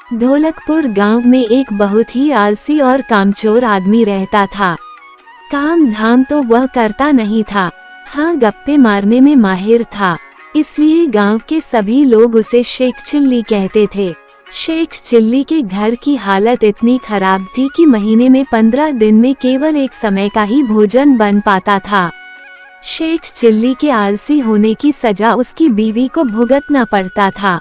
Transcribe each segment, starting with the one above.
ढोलकपुर गांव में एक बहुत ही आलसी और कामचोर आदमी रहता था। काम धाम तो वह करता नहीं था, हाँ गप्पे मारने में माहिर था। इसलिए गांव के सभी लोग उसे शेख चिल्ली कहते थे। शेख चिल्ली के घर की हालत इतनी खराब थी कि महीने में 15 दिन में केवल एक समय का ही भोजन बन पाता था। शेख चिल्ली के आलसी होने की सजा उसकी बीवी को भुगतना पड़ता था।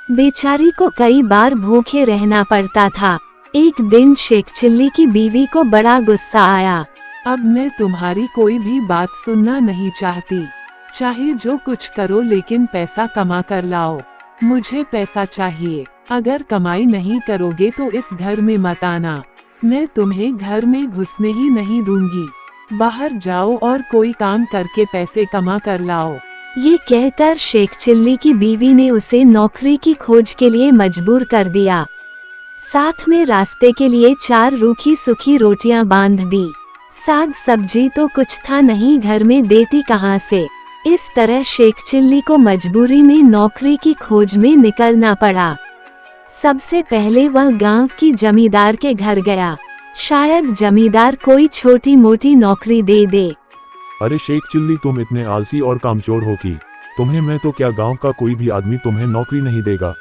बेचारी को कई बार भूखे रहना पड़ता था। एक दिन शेख चिल्ली की बीवी को बड़ा गुस्सा आया। अब मैं तुम्हारी कोई भी बात सुनना नहीं चाहती। चाहे जो कुछ करो लेकिन पैसा कमा कर लाओ। मुझे पैसा चाहिए। अगर कमाई नहीं करोगे तो इस घर में मत आना। मैं तुम्हें घर में घुसने ही नहीं दूंगी। बाहर जाओ और कोई काम करके पैसे कमा कर लाओ। ये कहकर शेख चिल्ली की बीवी ने उसे नौकरी की खोज के लिए मजबूर कर दिया। साथ में रास्ते के लिए 4 रूखी सूखी रोटियां बांध दी। साग सब्जी तो कुछ था नहीं घर में, देती कहां से। इस तरह शेख चिल्ली को मजबूरी में नौकरी की खोज में निकलना पड़ा। सबसे पहले वह गांव की जमींदार के घर गया। शायद जमींदार कोई छोटी मोटी नौकरी दे दे। अरे शेख चिल्ली, तुम इतने आलसी और कामचोर हो कि तुम्हें मैं तो क्या गांव का कोई भी आदमी तुम्हें नौकरी नहीं देगा।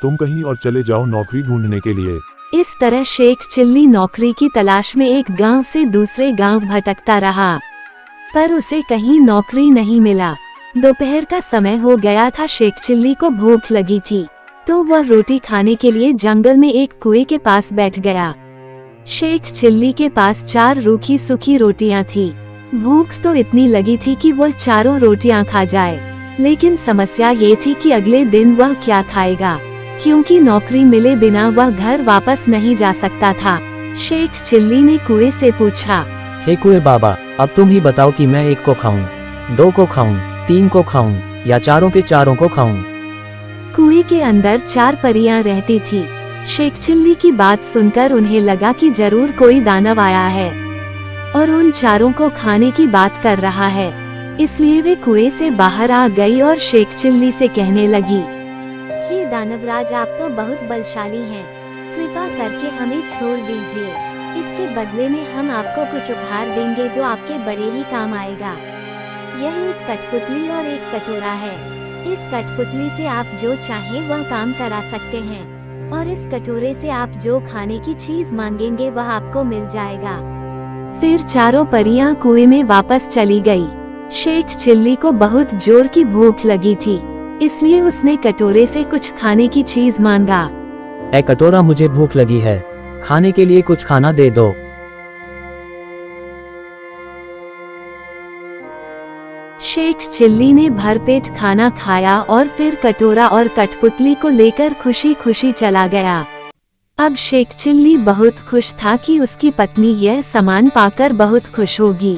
तुम कहीं और चले जाओ नौकरी ढूंढने के लिए। इस तरह शेख चिल्ली नौकरी की तलाश में एक गांव से दूसरे गांव भटकता रहा, पर उसे कहीं नौकरी नहीं मिला। दोपहर का समय हो गया था। शेख चिल्ली को भूख लगी थी तो वह रोटी खाने के लिए जंगल में एक कुएं के पास बैठ गया। शेख चिल्ली के पास 4 रूखी सूखी रोटियां थी। भूख तो इतनी लगी थी कि वह 4 रोटियां खा जाए, लेकिन समस्या ये थी कि अगले दिन वह क्या खाएगा, क्योंकि नौकरी मिले बिना वह घर वापस नहीं जा सकता था। शेख चिल्ली ने कुएं से पूछा, हे कुएं बाबा, अब तुम ही बताओ कि मैं 1 को खाऊं, 2 को खाऊं, 3 को खाऊं या चारों के चारों को खाऊं। कुएं के अंदर 4 परियां रहती थी। शेख चिल्ली की बात सुनकर उन्हें लगा कि जरूर कोई दानव आया है और उन 4 को खाने की बात कर रहा है। इसलिए वे कुएं से बाहर आ गई और शेख चिल्ली से कहने लगी, हे दानवराज, आप तो बहुत बलशाली हैं। कृपा करके हमें छोड़ दीजिए। इसके बदले में हम आपको कुछ उपहार देंगे जो आपके बड़े ही काम आएगा। यह एक कठपुतली और एक कटोरा है। इस कठपुतली से आप जो चाहें वह काम करा सकते हैं और इस कटोरे से आप जो खाने की चीज मांगेंगे वह आपको मिल जाएगा। फिर 4 परियां कुएं में वापस चली गई। शेख चिल्ली को बहुत जोर की भूख लगी थी, इसलिए उसने कटोरे से कुछ खाने की चीज मांगा। ऐ कटोरा, मुझे भूख लगी है, खाने के लिए कुछ खाना दे दो। शेख चिल्ली ने भरपेट खाना खाया और फिर कटोरा और कठपुतली को लेकर खुशी खुशी चला गया। अब शेख चिल्ली बहुत खुश था कि उसकी पत्नी यह सामान पाकर बहुत खुश होगी।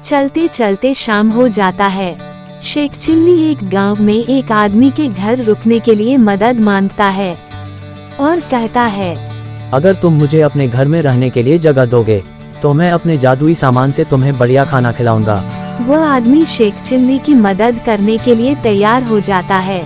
चलते चलते शाम हो जाता है। शेख चिल्ली एक गांव में एक आदमी के घर रुकने के लिए मदद मांगता है और कहता है, अगर तुम मुझे अपने घर में रहने के लिए जगह दोगे तो मैं अपने जादुई सामान से तुम्हें बढ़िया खाना खिलाऊंगा। वह आदमी शेख चिल्ली की मदद करने के लिए तैयार हो जाता है।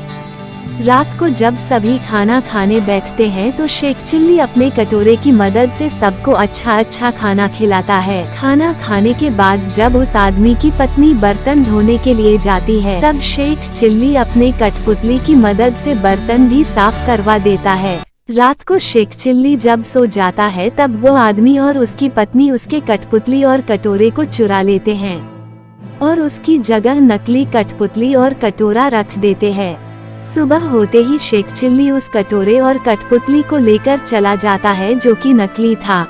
रात को जब सभी खाना खाने बैठते हैं तो शेख चिल्ली अपने कटोरे की मदद से सबको अच्छा अच्छा खाना खिलाता है। खाना खाने के बाद जब उस आदमी की पत्नी बर्तन धोने के लिए जाती है तब शेख चिल्ली अपने कठपुतली की मदद से बर्तन भी साफ करवा देता है। रात को शेख चिल्ली जब सो जाता है तब वो आदमी और उसकी पत्नी उसके कठपुतली और कटोरे को चुरा लेते हैं और उसकी जगह नकली कठपुतली और कटोरा रख देते हैं। सुबह होते ही शेख चिल्ली उस कटोरे और कठपुतली को लेकर चला जाता है जो कि नकली था।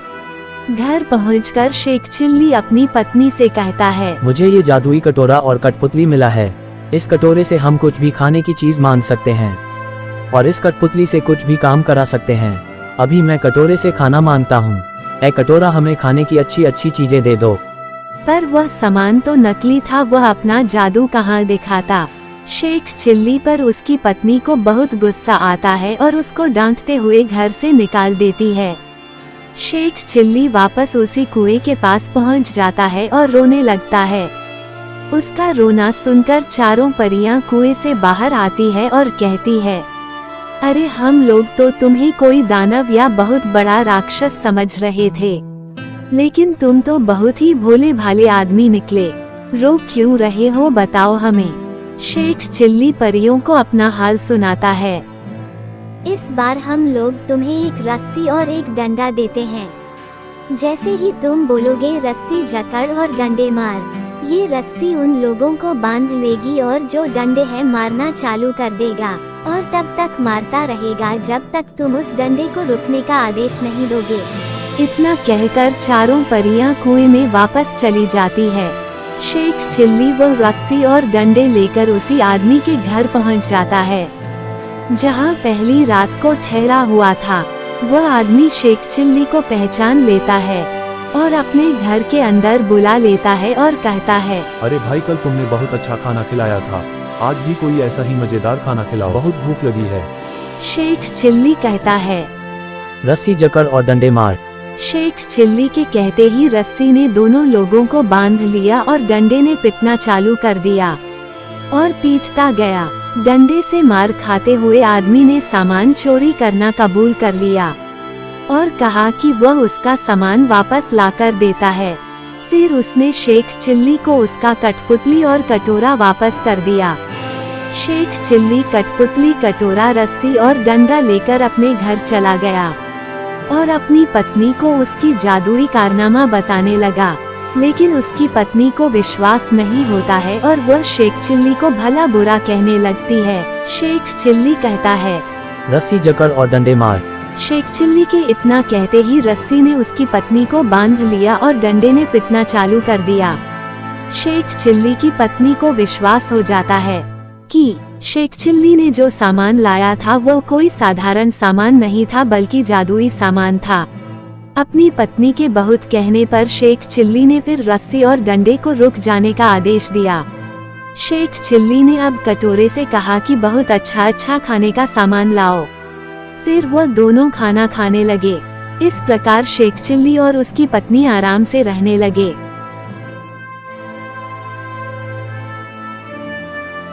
घर पहुंचकर शेख चिल्ली अपनी पत्नी से कहता है, मुझे ये जादुई कटोरा और कठपुतली मिला है। इस कटोरे से हम कुछ भी खाने की चीज मांग सकते हैं और इस कठपुतली से कुछ भी काम करा सकते हैं। अभी मैं कटोरे से खाना मांगता हूँ। ऐ कटोरा, हमें खाने की अच्छी अच्छी चीजें दे दो। पर वह सामान तो नकली था, वह अपना जादू कहाँ दिखाता। शेख चिल्ली पर उसकी पत्नी को बहुत गुस्सा आता है और उसको डांटते हुए घर से निकाल देती है। शेख चिल्ली वापस उसी कुएं के पास पहुंच जाता है और रोने लगता है। उसका रोना सुनकर 4 परियां कुएं से बाहर आती है और कहती है, अरे हम लोग तो तुम्हें कोई दानव या बहुत बड़ा राक्षस समझ रहे थे, लेकिन तुम तो बहुत ही भोले भाले आदमी निकले। रो क्यों रहे हो, बताओ हमें। शेख चिल्ली परियों को अपना हाल सुनाता है। इस बार हम लोग तुम्हें एक रस्सी और एक डंडा देते हैं। जैसे ही तुम बोलोगे रस्सी जकड़ और डंडे मार, ये रस्सी उन लोगों को बांध लेगी और जो डंडे हैं मारना चालू कर देगा, और तब तक मारता रहेगा जब तक तुम उस डंडे को रुकने का आदेश नहीं दोगे। इतना कहकर चारों परियां कुएं में वापस चली जाती है। शेख चिल्ली वो रस्सी और डंडे लेकर उसी आदमी के घर पहुंच जाता है जहां पहली रात को ठहरा हुआ था। वह आदमी शेख चिल्ली को पहचान लेता है और अपने घर के अंदर बुला लेता है और कहता है, अरे भाई, कल तुमने बहुत अच्छा खाना खिलाया था, आज भी कोई ऐसा ही मजेदार खाना खिलाओ, बहुत भूख लगी है। शेख चिल्ली कहता है, रस्सी जकड़ और डंडे मार। शेख चिल्ली के कहते ही रस्सी ने दोनों लोगों को बांध लिया और डंडे ने पिटना चालू कर दिया और पीटता गया। डंडे से मार खाते हुए आदमी ने सामान चोरी करना कबूल कर लिया और कहा कि वह उसका सामान वापस लाकर देता है। फिर उसने शेख चिल्ली को उसका कठपुतली और कटोरा वापस कर दिया। शेख चिल्ली कठपुतली, कटोरा, रस्सी और डंडा लेकर अपने घर चला गया और अपनी पत्नी को उसकी जादुई कारनामा बताने लगा, लेकिन उसकी पत्नी को विश्वास नहीं होता है और वह शेख चिल्ली को भला बुरा कहने लगती है। शेख चिल्ली कहता है, रस्सी जकड़ और डंडे मार। शेख चिल्ली के इतना कहते ही रस्सी ने उसकी पत्नी को बांध लिया और डंडे ने पिटना चालू कर दिया। शेख चिल्ली की पत्नी को विश्वास हो जाता है कि शेख चिल्ली ने जो सामान लाया था वो कोई साधारण सामान नहीं था बल्कि जादुई सामान था। अपनी पत्नी के बहुत कहने पर शेख चिल्ली ने फिर रस्सी और डंडे को रुक जाने का आदेश दिया। शेख चिल्ली ने अब कटोरे से कहा कि बहुत अच्छा खाने का सामान लाओ। फिर वो दोनों खाना खाने लगे। इस प्रकार शेख चिल्ली और उसकी पत्नी आराम से रहने लगे।